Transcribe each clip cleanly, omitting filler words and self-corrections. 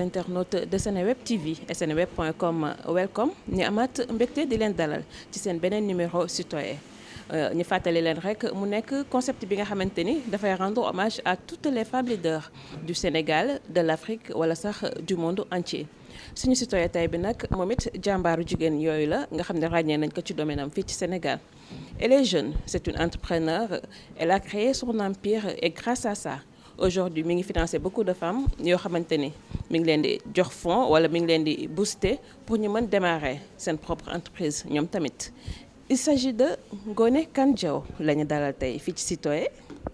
internautes de Seneweb TV et seneweb.com welcome ñu amaat mbégte di leen dalal ci seen beneen numéro citoyen ñu fàttali leen rek mu nekk concept bi nga xamante ni dafay rendre hommage à toutes les femmes leaders du Sénégal de l'Afrique wala sax du monde entier suñu citoyen tey bi nag moom it jàmbaaru jigéen yooyu la nga xam ne ràññee nañ ko ci domaine am fii ci Sénégal. Elle est jeune, c'est une entrepreneure, elle a créé son empire et grâce à ça aujourd'hui mi ngi financer beaucoup de femmes yoo xamante ni mi ngi leen di jox fonds wala mi ngi leen di booster pour ñu mën démarrer seen propre entreprise ñoom tamit. Il s'agit de Ngoné Kane Diaw la ñu dalal tey fii ci citoyen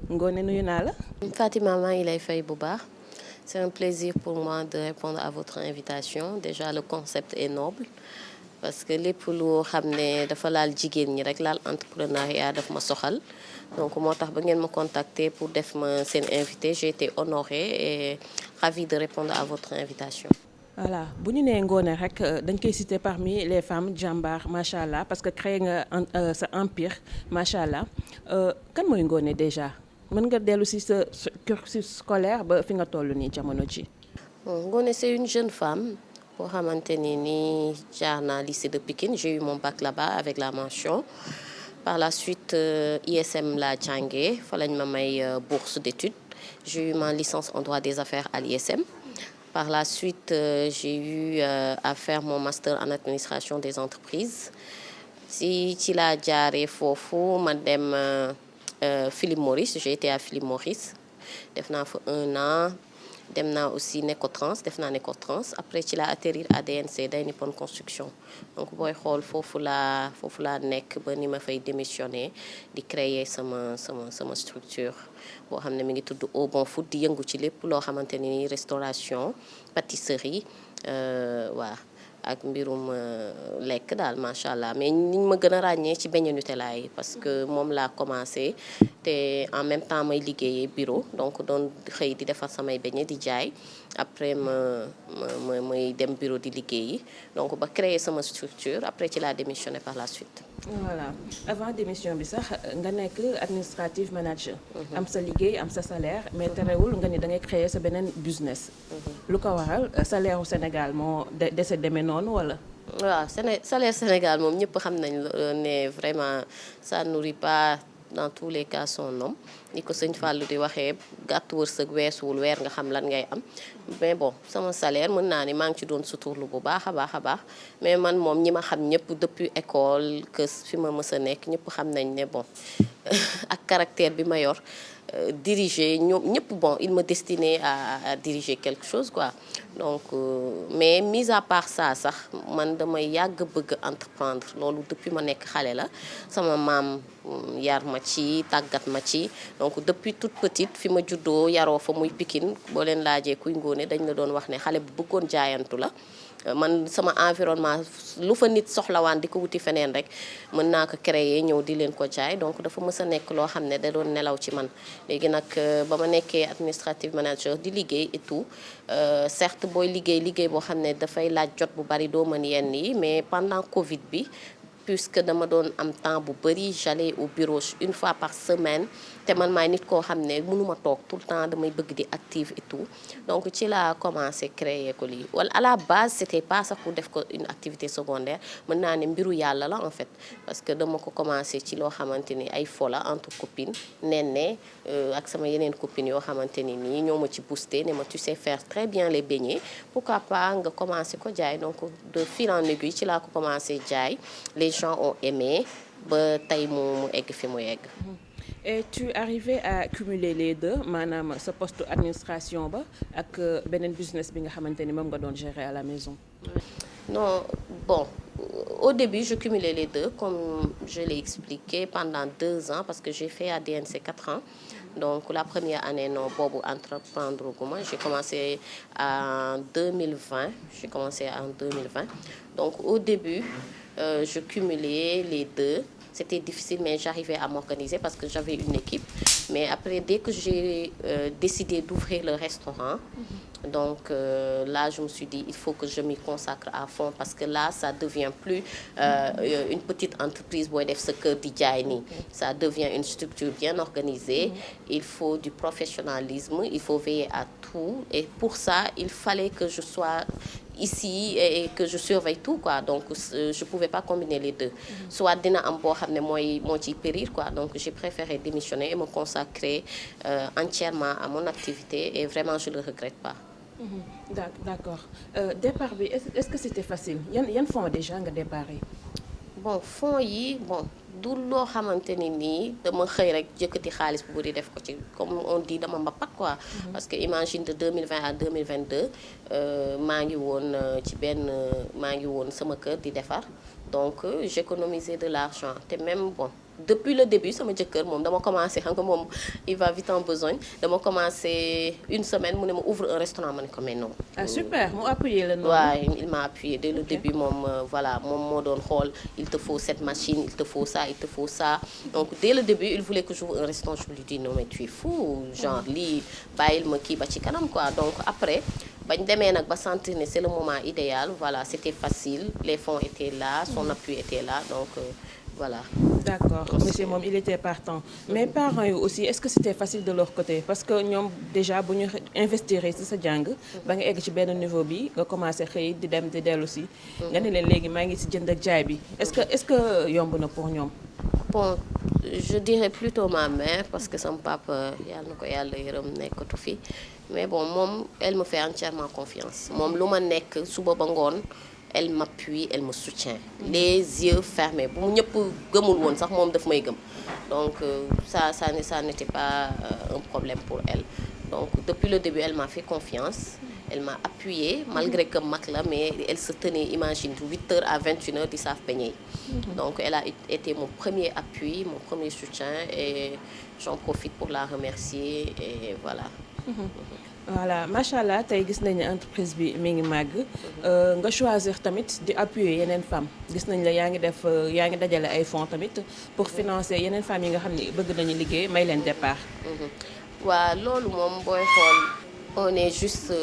Ngoné nuyu naa la. Fatima maa ngi lay fay bu baax. C'est un plaisir pour moi de répondre à votre invitation. Déjà le concept est noble parce que lépp lu xam ne dafa laal jigéen ñi rek laal entrepreneuriat daf ma soxal donc moo tax ba ngeen ma contacter pour def ma seen invité j'ai été honorée et ravie de répondre à votre invitation. Voilà bu ñu nee Ngoné rek dañ koy citer parmi les femmes jàmbaar macha allah parce que créé nga sa empire macha allah kan mooy Ngoné déjà mën nga dellu si sa cursus scolaire ba fi nga toll nii jamono ji. Ngoné c'est une jeune femme boo xamante ni jaar naa lycée de Pikine j'ai eu mon bac là-bas avec la mention par la suite ISM laa jàngee fa lañ ma may bourse d'études j'ai eu ma licence en droit des affaires à l'ISM. Par la suite, j'ai eu à faire mon master en administration des entreprises. Si ci laa jaaree foofu ma dem Philip Morris, j'ai été à Philip Morris. Def naa fa 1 an. Dem naa aussi Necotrans, def naa Necotrans. Après ci laa atterrir à DNC, Day Nippon Construction. Donc booy xool foofu laa nekk ba ni ma fay démissionner di créer sama structure. boo xam ne mi ngi tudd Au Bon Food di yëngu ci lépp loo xamante ni restauration pâtisserie waa ak mbirum lekk daal macha allah mais niñ ma gën a ràññee ci beignet Nutella yi parce que moom laa commencé te en même temps may liggéeyee bureau donc doon xëy di defar samay beignet di jaay après may dem bureau di liggéeyi donc ba créer sama structure après ci laa démissionné par la suite. Voilà avant démission bi sax nga nekk administrative manager. am sa liggéey am sa salaire mais terewul nga ni da ngay créer sa beneen business. lu ko waral salaire u Sénégal moo dese demee noonu wala. waaw salaire Sénégal moom ñëpp xam nañ ne vraiment ça nourrit pas dans tous les cas son homme ni ko sëñ Fallou di waxee gàtt wërsëg weesuwul weer nga xam lan ngay am mais bon sama salaire mën naa ni maa ngi ci doon suturlu bu baax a baax mais man moom ñi ma xam ñëpp depuis école que fi ma mës a nekk ñëpp xam nañ ne bon ak caractère bi ma yor diriger ñoom ñëpp bon il me destinait à diriger quelque chose quoi donc mais mis à part ça sax man damay yàgg bëgg entreprendre loolu depuis ma nekk xale la sama maam yar ma ci tàggat ma ci donc depuis toute petite fi ma juddoo yaroo fa muy Pikine boo leen laajee kuy Ngoné dañ la doon wax ne xale bu bëggoon jaayantu la man sama environnement lu fa nit soxlawaan di ko wuti feneen rek mën naa ko créer ñëw di leen ko jaay donc dafa mës a nekk loo xam ne da doon nelaw ci man léegi nag ba ma nekkee administrative manager di liggéey et tout certes booy liggéey boo xam ne dafay laaj jot bu bari doo mën yenn yi mais pendant Covid bi puisque dama doon am temps bu bari j'allais au bureau une fois par semaine te man maay nit koo xam ne mënuma toog tout le temps damay bëgg di active et tout donc ci laa commencé créer ko lii wala à la base c'était pas sax pour def ko une activité secondaire mën naa ne mbiru yàlla la en fait parce que dama ko commencé ci loo xamante ni ay fola entre copines ne ak sama yeneen copines yoo xamante ni nii ñoo ma ci boosté ne ma tu sais faire très bien les beignets pourquoi pas nga commencé ko jaay donc de fil en aiguille ci laa ko commencé jaay les gens ont aimé ba tey mu egg fi mu egg. Et tu arrivais à cumuler les deux maanaam sa poste administration ba ak beneen business bi nga xamante ni moom nga doon gérer à la maison. Non, bon, au début je cumulais les deux comme je l'ai expliqué pendant 2 ans parce que j'ai fait à DNC 4 ans. Donc la première année non boobu entreprendre guma j'ai commencé en 2020 donc au début je cumulais les deux. C'était difficile mais j'arrivais à m'organiser parce que j'avais une équipe mais après dès que j'ai décidé d'ouvrir le restaurant Donc là, je me suis dit, il faut que je m'y consacre à fond parce que là, ça devient plus une petite entreprise booy def sa kër di jaay nii. Ça devient une structure bien organisée. Il faut du professionnalisme, il faut veiller à tout. Et pour ça, il fallait que je sois ici et que je surveille tout, quoi. Donc je pouvais pas combiner les deux. Soit dina am boo xam ne moo ciy périr, quoi. Donc j'ai préféré démissionner et me consacrer entièrement à mon activité et vraiment je le regrette pas. D'accord. Départ bi est-ce que c'était facile yan fonds déjà nga déparé. Bon fonds yi bon du loo xamante ni nii dama xëy rek jëkkati xaalis bu bëri def ko ci comme on dit dama mbapat quoi. Parce que imagine de 2020 à 2022 maa ngi woon sama kër di defar donc j'économisais de l'argent te même bon depuis le début sama jëkkër moom dama commencé xam nga moom il va vite en besogne dama commencé une semaine mu ne ma ouvre un restaurant ma ne ko mais non. Ah super mu appuyé la noonu. Ouais, il m'a appuyé dès le début moom voilà moom moo doon xool il te faut cette machine il te faut ça il te faut ça donc dès le début il voulait que j'ouvre un restaurant je lui dis non mais tu es fou genre lii bàyyil ma kii ba ci kanam quoi donc après bañ demee nag ba sentir ne c'est le moment idéal voilà c'était facile les fonds étaient là son appui était là donc voilà. D'accord monsieur moom il était partant mais parents yi aussi est-ce que c'était facile de leur côté parce que ñoom déjà bu ñu investir ci sa jàng ba nga egg ci benn niveau bi nga commencé xëy di dem di dellu si nga ne leen léegi maa ngi ci jënd ak jaay bi est-ce que yomb na pour ñoom. Bon je dirais plutôt ma mère parce que sama papa yàlla na ko yàlla yërëm nekkatu fi mais bon moom elle me fait entièrement confiance moom lu ma nekk suba ba ngoon elle m'appuie elle me soutient les yeux fermés bu mu ñëpp gëmul woon sax moom daf may gëm donc ça n'était pas un problème pour elle donc depuis le début elle m'a fait confiance elle m'a appuyée malgré que mag la mais elle se tenait imagine 8h à 21h di saaf beñe yi donc elle a été mon premier appui mon premier soutien et j'en profite pour la remercier et voilà. Voilà macha allah tey gis nañu entreprise bi mi ngi màgg nga choisir tamit di appuyer yeneen femmes gis nañ la yaa ngi dajale ay fonds tamit pour financer yeneen femmes yi nga xam ne bëgg nañu liggéey may leen départ. waaw loolu moom booy xool on est juste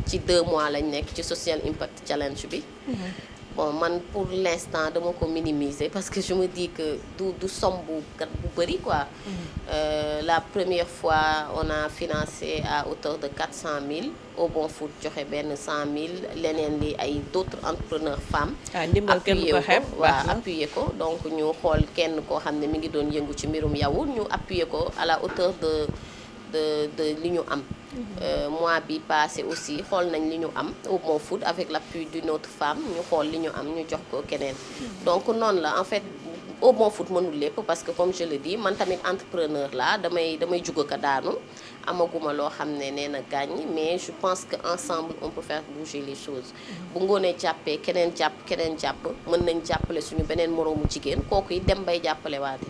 ci 2 mois lañ nekk ci social impact challenge bi. Bon man pour l'instant dama ko minimiser parce que je me dis que du somme bu bëri quoi. La première fois on a financé à hauteur de 400 000 au Bon Food joxe benn 100 000 leneen li ay d'autres entrepreneurs femmes. ndimbal kenn ko xeeb waaw appuyer ko donc ñu xool kenn koo xam ne mi ngi doon yëngu ci mbirum yawut ñu appuyer ko à la hauteur de li ñu am. Mois bi passé aussi xool nañ li ñu am au Bon Food avec l'appui d'une autre femme ñu xool li ñu am ñu jox ko keneen donc noonu la en fait au Bon Food mënul lépp parce que comme je le dis man tamit entrepreneur la damay jug ko daanu amaguma loo xam ne nee na gàññ mais je pense que ensemble on peut faire bouger les choses bu ngoonee jàppee keneen jàpp mën nañ jàppale suñu beneen moroomu jigéen kooku yi dem bay jàppale waate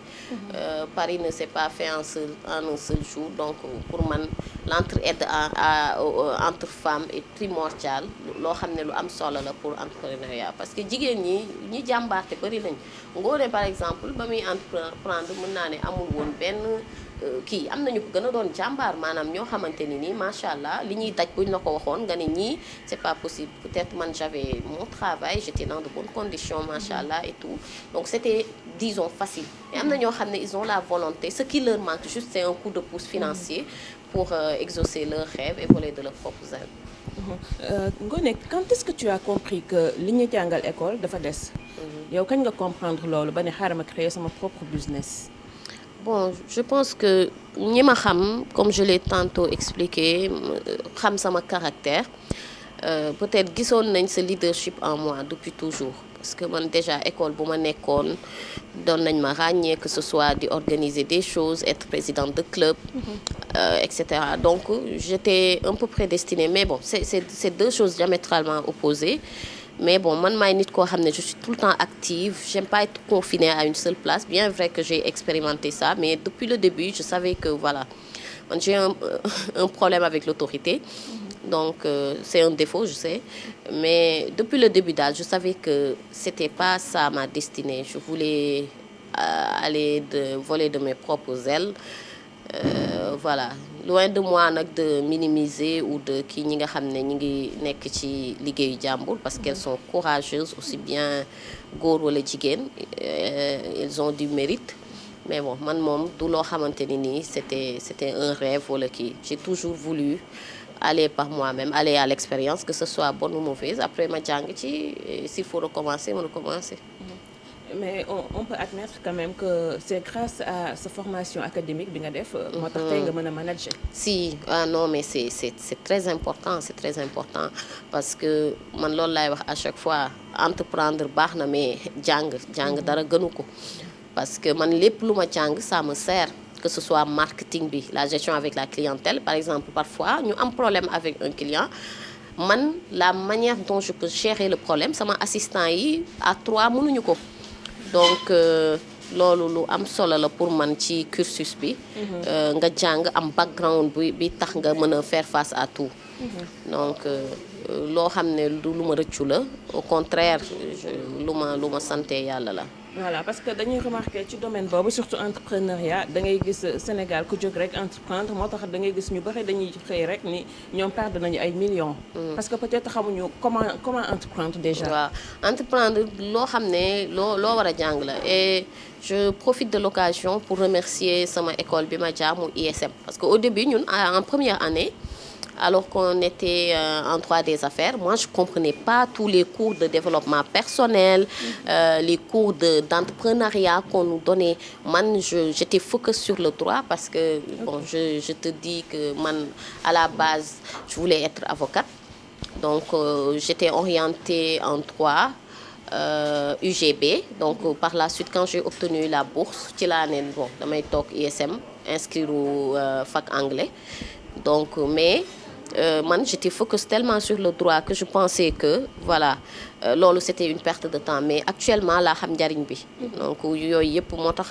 Paris ne s'est pas fait en un seul jour donc pour man l'entraide entre femmes est primordial loo xam ne lu am solo la pour entrepreneuriat parce que jigéen ñi jàmbaarte bari nañ ngoone par exemple ba muy entreprendre mën naa ne amul woon benn kii am nañu ko gën a doon jàmbaar maanaam ñoo xamante ni nii macha allah li ñuy daj buñ la ko waxoon nga ne ñii c'est pas possible peut-être man j'avais mon travail j'étais dans de bonnes conditions macha allah et tout donc c'était disons facile mais am na ñoo xam ne ils ont la volonté ce qui leur manque juste c'est un coup de pouce financier pour exaucer leurs rêves et voler de leurs propres ailes. Ngoné quand est-ce que tu as compris que li ñu jàngal école dafa des. yow kañ nga comprendre loolu ba ne xaaral ma créer sama propre business. Bon je pense que ñi ma xam comme je l'ai tantôt expliqué xam sama caractère peut-être gisoon nañ ce leadership en moi depuis toujours parce que man déjà école bu ma nekkoon doon nañ ma ràññee que ce soit di organiser des choses être présidente de club etc. donc j'étais un peu prédestinée mais bon c'est deux choses diamétralement opposées. Mais bon man maay nit koo xam ne je suis tout le temps active j'aime pas être confinée à une seule place bien vrai que j'ai expérimenté ça mais depuis le début je savais que voilà man j'ai un problème avec l'autorité donc c'est un défaut je sais mais depuis le début daal je savais que c'était pas ça ma destinée je voulais voler de mes propres ailes voilà loin de moi nag de minimiser ou de kii ñi nga xam ne ñi ngi nekk ci liggéeyu jàmbur parce qu'elles sont courageuses aussi bien góor wala jigéen elles ont du mérite mais bon man moom du loo xamante ni nii c'était un rêve wala kii j'ai toujours voulu aller par moi-même aller à l'expérience que ce soit bonne ou mauvaise après ma jàng ci s'il faut recommencer ma recommencer. Mais on peut admettre quand même que c'est grâce à sa formation académique bi nga def. moo tax tey nga mën a manager. Si non mais c'est très important parce que man loolu laay wax à chaque fois entreprendre baax na mais jàng dara gënu ko parce que man lépp lu ma jàng ça me sert que ce soit marketing bi la gestion avec la clientèle par exemple parfois ñu am problème avec un client. Man la manière dont je peux gérer le problème sama assistant yi à 3 mënuñu ko donc loolu lu am solo la pour man ci cursus bi nga jàng am background bi tax nga mën a faire face à tout donc loo xam ne lu ma rëccu la au contraire lu ma santé yàlla la. Voilà parce que dañuy remarquer ci domaine boobu surtout entrepreneuriat da ngay gis Sénégal ku jóg rek entreprendre moo tax da ngay gis ñu bëri dañuy xëy rek ni ñoom perdre nañu ay millions. Parce que peut-être xamuñu comment entreprendre déjà. waaw entreprendre loo xam ne loo war a jàng la et je profite de l'occasion pour remercier sama école bi ma jaar mu ISM parce que au début ñun en première année. Alors qu'on était en droit des affaires, moi je comprenais pas tous les cours de développement personnel, les cours d'entrepreneuriat qu'on nous donnait. Man, j'étais focus sur le droit parce que bon, je te dis que man, à la base, je voulais être avocate. Donc j'étais orientée en droit. UGB donc par la suite quand j'ai obtenu la bourse ci laa ne bon damay toog ISM inscrire au fac anglais donc mais man j'étais focus tellement sur le droit que je pensais que voilà loolu c'était une perte de temps mais actuellement laa xam njariñ bi donc yooyu yëpp moo tax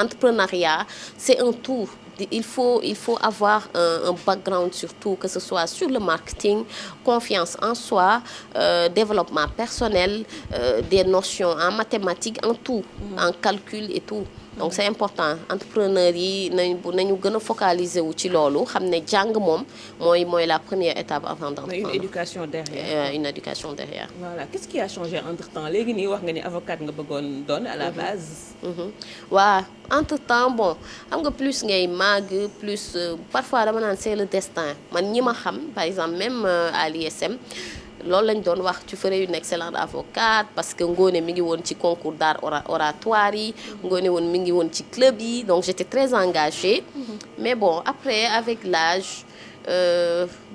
entrepreneuriat c'est un tout. Il faut avoir un background surtout que ce soit sur le marketing, confiance en soi, développement personnel, des notions en mathématiques, en tout, en calcul et tout. Donc c'est important entrepreneurs yi nañu gën a focaliser wu ci loolu xam ne jàng moom mooy la première étape avant d'entreprendre. Une éducation derrière. Une éducation derrière. Voilà qu'est-ce qui a changé entre-temps léegi nii wax nga ni avocate nga bëggoon doon à la base. waaw entre-temps bon xam nga plus ngay màgg plus parfois dama naan c'est le destin man ñi ma xam par exemple même à l'ISM loolu lañ doon wax tu ferais une excellente avocate parce que Ngoné mi ngi woon ci concours d'art oratoire yi Ngoné woon mi ngi woon ci club yi donc j'étais très engagée mais bon après avec l'âge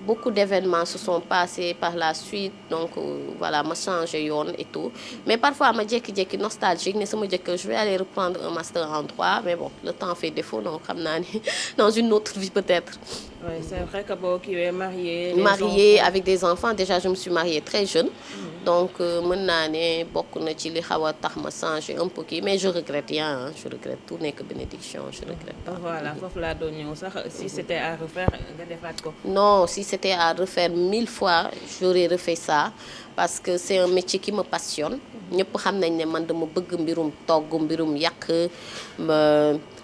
beaucoup d'événements se sont passés par la suite donc voilà ma changé yoon et tout mais parfois ma jékki-jékki nostalgique ne sama jëkkër je vais aller reprendre un master en droit mais bon le temps fait défaut donc xam naa ni dans une autre vie peut-être. Oui, c'est vrai que boo kiiwee mariée avec des enfants déjà je me suis mariée très jeune. donc mën naa ne bokk na ci li xaw a tax ma changer un peu kii mais je regrette rien hein, je regrette tout n'est que bénédiction je regrette pas. Voilà foofu laa doon ñëw sax si c'était à refaire nga defaat ko. Non si c'était à refaire 1000 fois j'aurais refait ça parce que c'est un métier qui me passionne. ñëpp xam nañ ne man dama bëgg mbirum togg mbirum yàq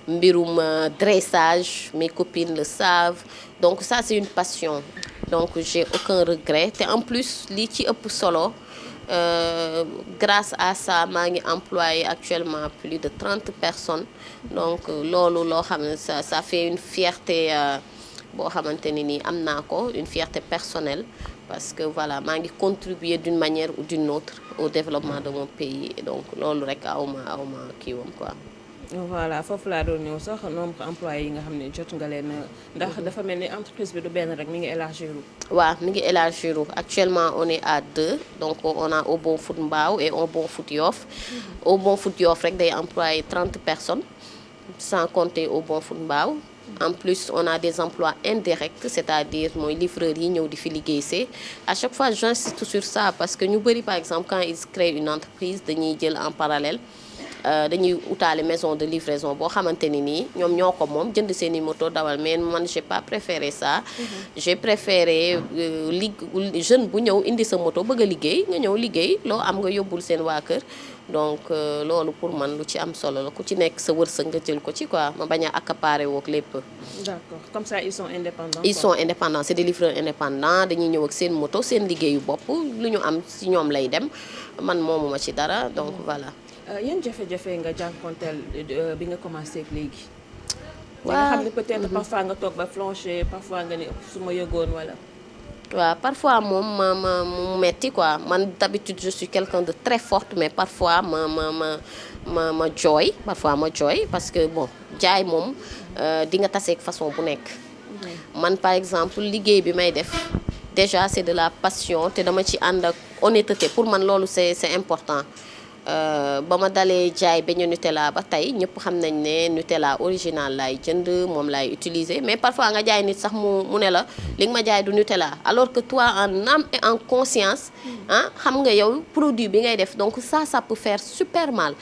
mbirum dressage mes copines le savent donc ça c'est une passion donc j'ai aucun regret te en plus lii ci ëpp solo grâce à ça maa ngi employé actuellement plus de 30 personnes donc loolu loo xam ne ça fait une fierté boo xamante ne nii am naa ko une fierté personnelle parce que voilà maa ngi contribuer d'une manière ou d'une autre au développement de mon pays et donc loolu rek awma kiiwam quoi. Voilà foofu laa doon ñëw sax nombre employés yi nga xam ne jot nga leen ndax dafa mel ni entreprise bi du benn rek mi ngi élargir. waaw mi ngi élargir actuellement on est à 2 donc on a Au Bon Food Mbao et Au Bon Food Yoff. Au Bon Food Yoff rek day employer 30 personnes sans compter Au Bon Food Mbao. En plus on a des emplois indirects c'est-à-dire mooy livreurs yi ñëw di fi liggéey see à chaque fois j'insiste sur ça parce que ñu bëri par exemple quand ils créent une entreprise dañuy jël en parallèle dañuy utaale maison de livraison boo xamante ni nii ñoom ñoo ko moom jënd seeni moto dawal mais man j'ai pas préféré ça. J'ai préféré jeune bu ñëw indi sa moto bëgg a liggéey nga ñëw liggéey loo am nga yóbbul seen waa kër donc loolu pour man lu ci am solo la ku ci nekk sa wërsëg nga jël ko ci quoi ma bañ a accaparer wook lépp. D'accord, comme ça ils sont indépendants. Ils sont indépendants, c'est des livreurs indépendants dañuy ñëw ak seen moto seen liggéeyu bopp lu ñu am ci ñoom lay dem man moomuma ci dara donc voilà. yan jafe-jafe nga jànkonteel bi nga commencé ak léegi. waaw nga xam ne peut-être parfois nga toog ba flancher parfois nga ne su ma yëgoon wala. waaw parfois moom mu metti quoi man d'habitude je suis quelqu'un de très forte mais parfois ma jooy parfois ma jooy parce que bon jaay moom di nga taseeg façon bu nekk. man par exemple liggéey bi may def déjà c'est de la passion te dama ci ànd ak honnêteté pour man loolu c'est important. ba ma dalee jaay beñu Nutella ba tey ñëpp xam nañ ne Nutella original laay jënd moom laay utiliser mais parfois nga jaay nit sax mu ne la li nga ma jaay du Nutella alors que toi en âme et en conscience xam nga yow produit bi ngay def donc ça peut faire super mal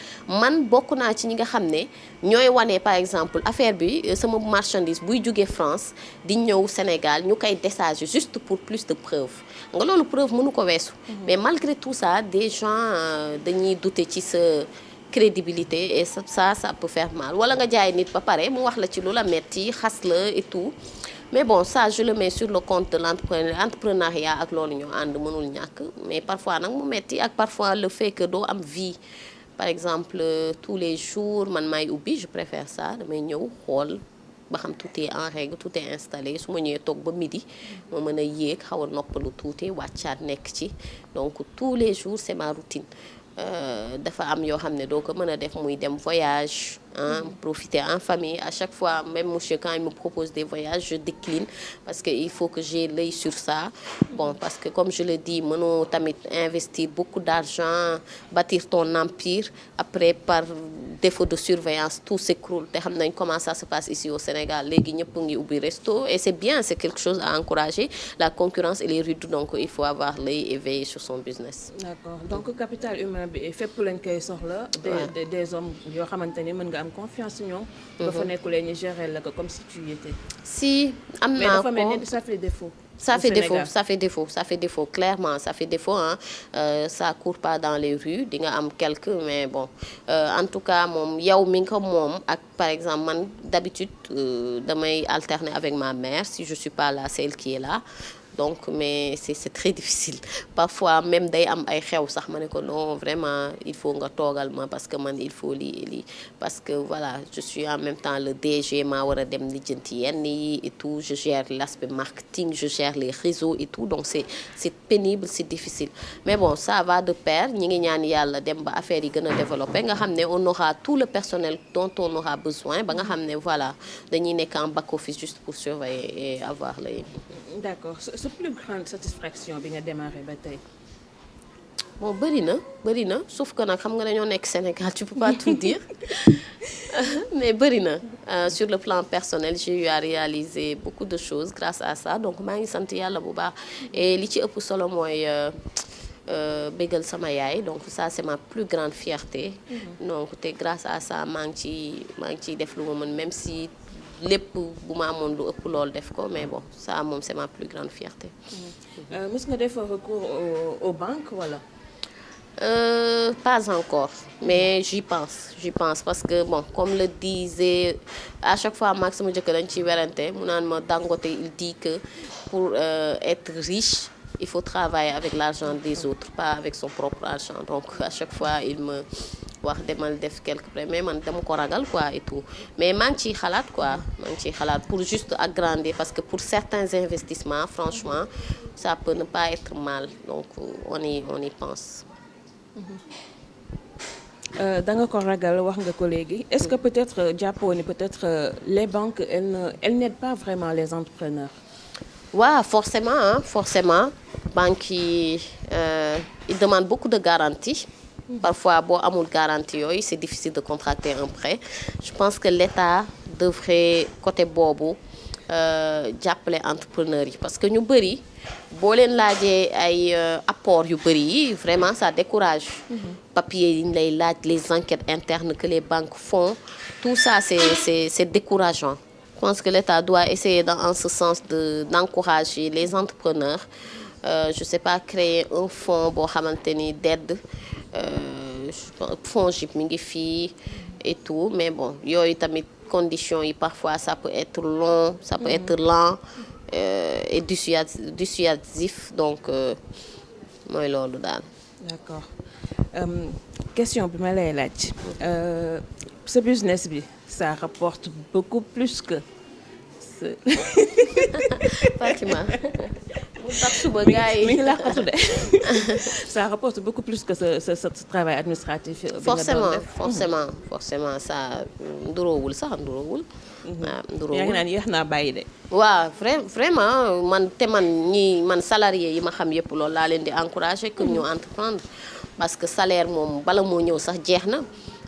man bokk naa ci ñi nga xam ne ñooy wane par exemple affaire bi sama marchandise buy jógee France di ñëw Sénégal ñu koy décharger juste pour plus de preuve nga loolu preuve mënu ko weesu mais malgré tout ça des gens dañuy douter ci sa crédibilité et ça peut faire mal wala nga jaay nit ba pare mu wax la ci lu la metti xas la et tout mais bon ça je le mets sur le compte de l'entrepreneuriat ak loolu ñoo ànd mënul ñàkk mais parfois nag mu metti ak parfois le fait que doo am vie par exemple tous les jours man maay ubbi je préfère ça damay ñëw xool ba xam tout est en règle tout est installé su ma ñëwee toog ba midi ma mën a yéeg xaw a noppalu tuuti wàccaat nekk ci donc tous les jours c'est ma routine dafa am yoo xam ne doo ko mën a def muy dem voyage profiter en famille à chaque fois même monsieur quand il me propose des voyages je décline parce que il faut que j'ai l'œil sur ça bon parce que comme je le dis mënoo tamit investir beaucoup d'argent bâtir ton empire après par défaut de surveillance tout s'écroule te xam nañ comment ça se passe ici au Sénégal léegi ñëpp ngi ubbi resto et c'est bien c'est quelque chose à encourager la concurrence elle est rude donc il faut avoir l'œil éveillé sur son business. D'accord donc capital humain bi fépp lañ koy soxla. des hommes yoo xamante ni mën nga am confiance ci ñoom. ba fa nekkulee ñu gérer la ko comme si tu y étais. si am naa mais dafa mel ni ça fait défaut. ça fait défaut clairement ça fait défaut ça court pas dans les rues di nga am quelques mais bon en tout cas moom yow mi nga ko moom ak par exemple man d'habitude damay alterner avec ma mère si je suis pas là celle qui est là donc mais c'est très difficile parfois même day am ay xew sax ma ne ko non vraiment il faut nga toogal ma parce que man il faut lii parce que voilà je suis en même temps le DG maa war a dem lijjanti yenn yi et tout je gère l'aspect marketing je gère les réseaux et tout donc c'est pénible c'est difficile mais bon ça va de pair ñi ngi ñaan yàlla dem ba affaire yi gën a développer nga xam ne on aura tout le personnel dont on aura besoin ba nga xam ne voilà dañuy nekk en back office juste pour surveiller et avoir les. D'accord sa plus grande satisfaction bi nga démarré ba tey. bon bëri na sauf que nag xam nga dañoo nekk Sénégal tu peux pas tout dire mais bëri na sur le plan personnel j'ai eu à réaliser beaucoup de choses grâce à ça donc maa ngi sant yàlla bu baax et li ci ëpp solo mooy bégal sama yaay donc ça c'est ma plus grande fierté. donc te grâce à ça maa ngi ciy def lu ma mën même si. lépp bu ma amoon lu ëpp loolu def ko mais bon ça moom c'est ma plus grande fierté. mës nga def recours aux banques wala. Pas encore mais j'y pense parce que bon comme le disait à chaque fois maag sama jëkkër dañ ciy werante mu naan ma Dangote il dit que pour être riche il faut travailler avec l'argent des autres pas avec son propre argent donc à chaque fois il me wax demal def quelque près mais man dama ko ragal quoi et tout mais maa ngi ciy xalaat pour juste agrandir parce que pour certains investissements franchement ça peut ne pas être mal donc on y pense. da nga ko ragal wax nga ko léegi est-ce que peut-être jàppoo ni peut-être les banques elles n'aident pas vraiment les entrepreneurs. waaw forcément banques yi ils demandent beaucoup de garanties. Parfois boo amul garantie yooyu c'est difficile de contracter un prêt je pense que l'État devrait côté boobu jàppale entrepreneurs yi parce que ñu bëri boo leen laajee ay apport yu bëri yi vraiment ça décourage. papier yi ñu lay laaj les enquêtes internes que les banques font tout ça c'est décourageant. Je pense que l'État doit essayer en ce sens d'encourager les entrepreneurs je sais pas créer un fonds boo xamante ni d'aide FONGIP mi ngi fii et tout mais bon yooyu tamit conditions yi parfois ça peut être long ça peut être lent et dissuasif donc mooy loolu daal. D'accord. Question bi ma lay laaj ce business bi ça rapporte beaucoup plus que ce. Fatima bu tax suba gars yi mi ngi làqatu de ça rapporte beaucoup plus que ce travail administratif. bi nga doon def forcément ça nduroowul sax nduroowul. waaw nduroowul yaa ngi naan yéex naa bàyyi de. waaw vraiment man salarié yi ma xam yëpp loolu laa leen di encourager que ñu entreprendre parce que salaire moom bala moo ñëw sax jeex na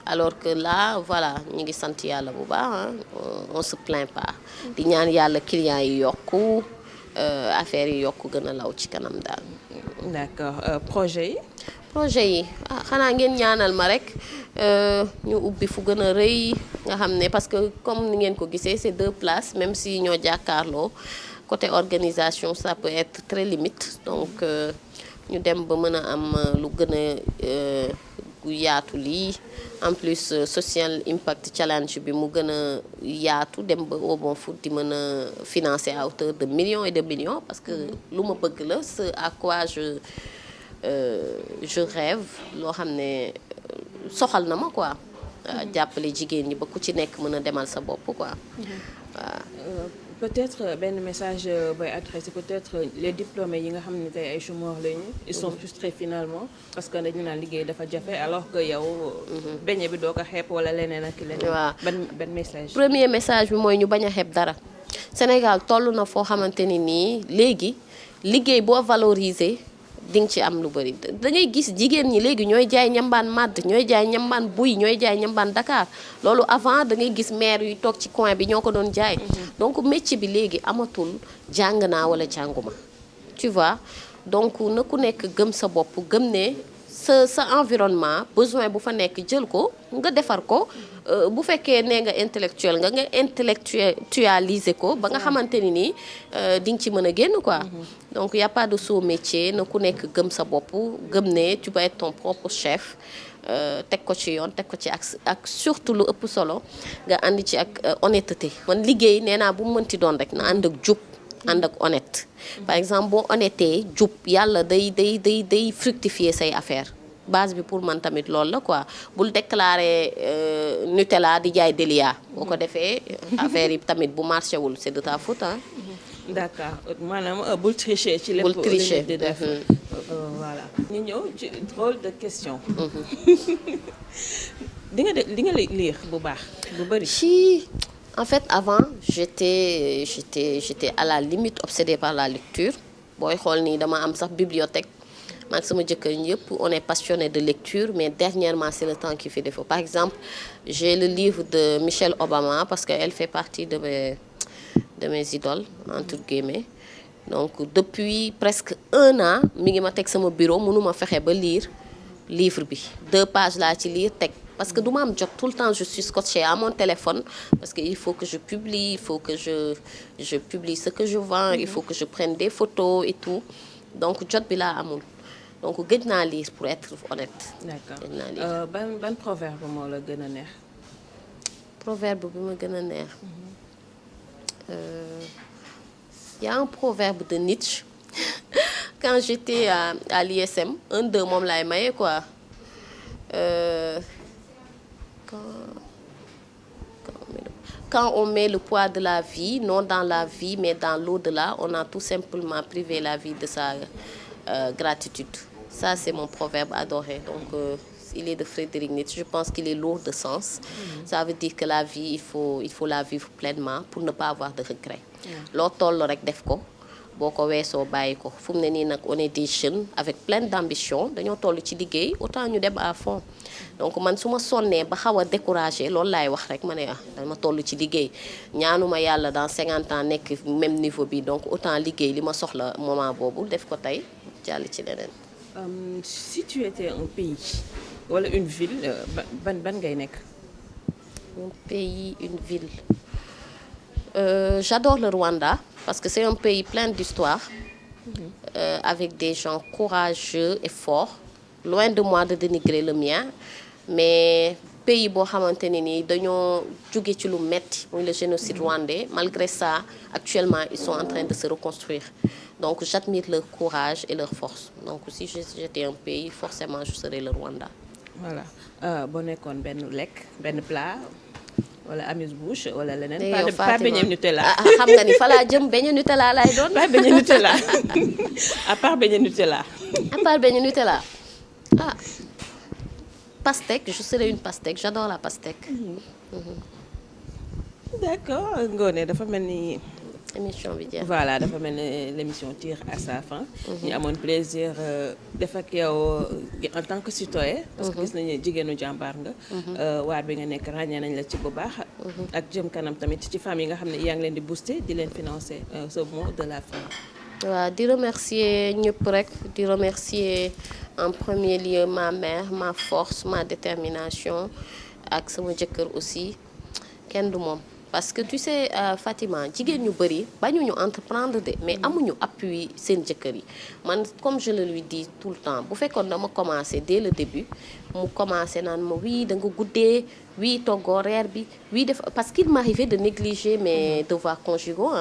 alors que là voilà ñu ngi sant yàlla bu baax on se plaint pas di ñaan yàlla clients yi yokku affaire yi yokku gën a law ci kanam daal. D'accord projet yi. Xanaa ngeen ñaanal ma rek ñu ubbi fu gën a rëy nga xam ne parce que comme ni ngeen ko gisee c'est 2 places même si ñoo jàkkaarloo côté organisation ça peut être très limite donc ñu dem ba mën a am lu gën a gu yaatu lii en plus social impact challenge bi mu gën a yaatu dem ba au bon foot di mën a financer à hauteur de millions et de millions parce que lu ma bëgg la c'est à quoi je rêve loo xam ne soxal na ma quoi. jàppale jigéen ñi ba ku ci nekk mën a demal sa bopp quoi. waaw. peut-être benn message booy adressé peut-être les diplômés yi nga xam ne tey ay chômeurs lañu. ils sont frustrés finalement parce que dañu naan liggéey dafa jafe alors que yow. beñe bi doo ko xeeb wala leneen ak leneen. waaw ban message. premier message bi mooy ñu bañ a xeeb dara Sénégal toll na foo xamante ni nii léegi liggéey boo valoriser. di nga ci am lu bari da ngay gis jigéen ñi léegi ñooy jaay ñambaan màdd ñooy jaay ñambaan buy ñooy jaay ñambaan Dakar loolu avant da ngay gis maire yu toog ci coin bi ñoo ko doon jaay. donc métier bi léegi amatul jàng naa wala jànguma tu vois donc na ku nekk gëm sa bopp gëm ne sa environnement besoin bu fa nekk jël ko nga defar ko bu fekkee nee nga intellectuel nga intellectualiser ko ba nga xamante ni nii di nga ci mën a génn quoi. donc y a pas de sot métier na ku nekk gëm sa bopp gëm ne tu peux être ton propre chef teg ko ci yoon teg ko ci ak surtout lu ëpp solo nga ànd ci ak honnêteté man liggéey nee naa bu mu mënti doon rek na ànd ak jub ànd ak honnête. par exemple boo honnêté jub yàlla day fructifier say affaire base bi pour man tamit loolu la quoi bul déclarer Nutella di jaay Delia boo ko defee affaire yi tamit bu marché wul c'est de ta faute hein. D'accord maanaam bul tricher ci lépp. bul tricher di def voilà. ñu ñëw ci drôle de question. di nga lire bu baax bu bari. En fait, avant, j'étais à la limite obsédée par la lecture. Booy xool nii dama am sax bibliothèque maag sama jëkkër ñëpp on est passionné de lecture mais dernièrement c'est le temps qui fait défaut. Par exemple, j'ai le livre de Michelle Obama parce que elle fait partie de mes idoles entre guillemets. Donc depuis presque 1 an mi ngi ma teg sama bureau mënuma fexe ba lire livre bi 2 pages laa ci lire teg. Parce que du ma am jot tout le temps je suis scotchée à mon téléphone parce que il faut que je publie il faut que je publie ce que je vends il faut que je prenne des photos et tout donc jot bi laa amul donc gëj naa lire pour être honnête. D'accord gëj naa lire. ban proverbe moo la gën a neex. proverbe bi ma gën a neex. Y a un proverbe de Nietzsche quand j'étais à l'ISM 1-2 moom laay maye quoi. Quand on met le poids de la vie, non dans la vie, mais dans l'au-delà, on a tout simplement privé la vie de sa gratitude. Ça, c'est mon proverbe adoré. Donc, il est de Frédéric Nietzsche. Je pense qu'il est lourd de sens. Ça veut dire que la vie, il faut la vivre pleinement pour ne pas avoir de regrets. Loo toll rek def ko boo ko weesoo bàyyi ko fu mu ne nii nag on est des jeunes avec plein d'ambition dañoo toll ci liggéey autant ñu dem à fond. donc man su ma sonnee ba xaw a découragé loolu laay wax rek ma ne dama toll ci liggéey ñaanuma yàlla dans 50 ans nekk même niveau bi donc autant liggéey li ma soxla moment boobu def ko tey jàll ci leneen. Si tu étais un pays wala une ville ban ngay nekk. Un pays, une ville. J'adore le Rwanda parce que c'est un pays plein d'histoire, avec des gens courageux et forts. Loin de moi de dénigrer le mien, mais pays boo xamante ne nii dañoo jóge ci lu metti muy le génocide rwandais. Malgré ça actuellement ils sont en train de se reconstruire, donc j'admire leur courage et leur force. Donc si j'étais un pays, forcément je serais le Rwanda. Voilà boo nekkoon benn lekk benn plat wala amuse-bouche wala leneen. yow pas beignet Nutella. xam nga ni fa laa jëm beignet Nutella laay doon. pas beignet Nutella à part beignet Nutella. À part beignet Nutella pastèque, je serais une pastèque, j'adore la pastèque. D'accord Ngoné dafa mel ni. émission bi jeex. Voilà dafa mel ni l'émission tire à sa fin. ñu amoon plaisir def ak yow en tant que citoyen. parce que gis nañu jigéenu jàmbaar nga. waar bi nga nekk ràññee nañ la ci bu baax. ak jëm kanam tamit ci femmes yi nga xam ne yaa ngi leen di booster di leen financer ce mot de la fin. waaw di remercier ñëpp rek, di remercier en premier lieu ma mère, ma force, ma détermination ak sama jëkkër aussi kenn du moom. Parce que tu sais Fatima jigéen ñu bëri bañuñu entreprendre de mais amuñu appui seen jëkkër yi. Man comme je le lui dis tout le temps bu fekkoon dama commencé dès le début mu commencé naan ma oui da nga guddee oui toggoo reer bi oui def parce qu'il m'arrivait de négliger mes devoirs conjugaux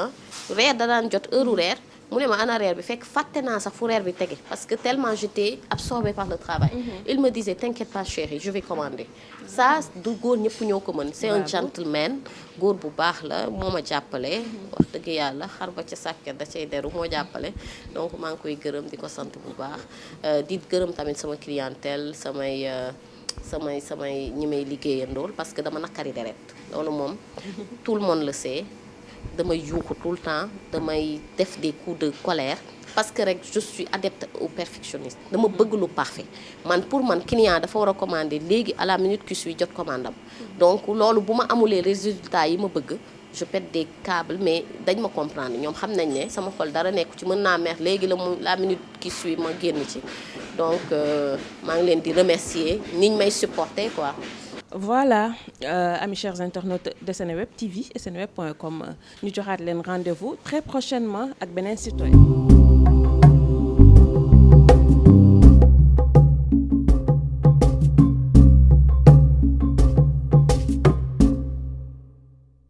reer da daan jot heure reer mu ne ma ana reer bi fekk fàtte naa sax fu reer bi tege parce que tellement j'étais absorbée par le travail. Il me disait t'inquiète pas chérie je vais commander. Ça du góor ñëpp ñoo ko mën. C'est un gentleman góor bu baax la moo ma jàppale. wax dëgg yàlla xar ba ca sàkket da cay deru moo jàppale donc maa ngi koy gërëm di ko sant bu baax di gërëm tamit sama clientèle samay ñi may liggéeyandool parce que dama nakari deret loolu moom tout le monde le sait. damay yuuxu tout le temps damay def des coups de colère parce que rek je suis adepte au perfectionnisme dama bëgg lu parfait man pour man client dafa war a commander léegi à la minute qui suit jot commande am donc loolu bu ma amulee résultats yi ma bëgg je pète des câbles mais dañ ma comprendre ñoom xam nañ ne sama xol dara nekku ci mën naa mer léegi la minute qui suit ma génn ci donc maa ngi leen di remercier niñ may supporter quoi. Voilà amis chers internautes de Seneweb TV et seneweb.com ñu joxaat leen rendez-vous très prochainement ak beneen citoyen.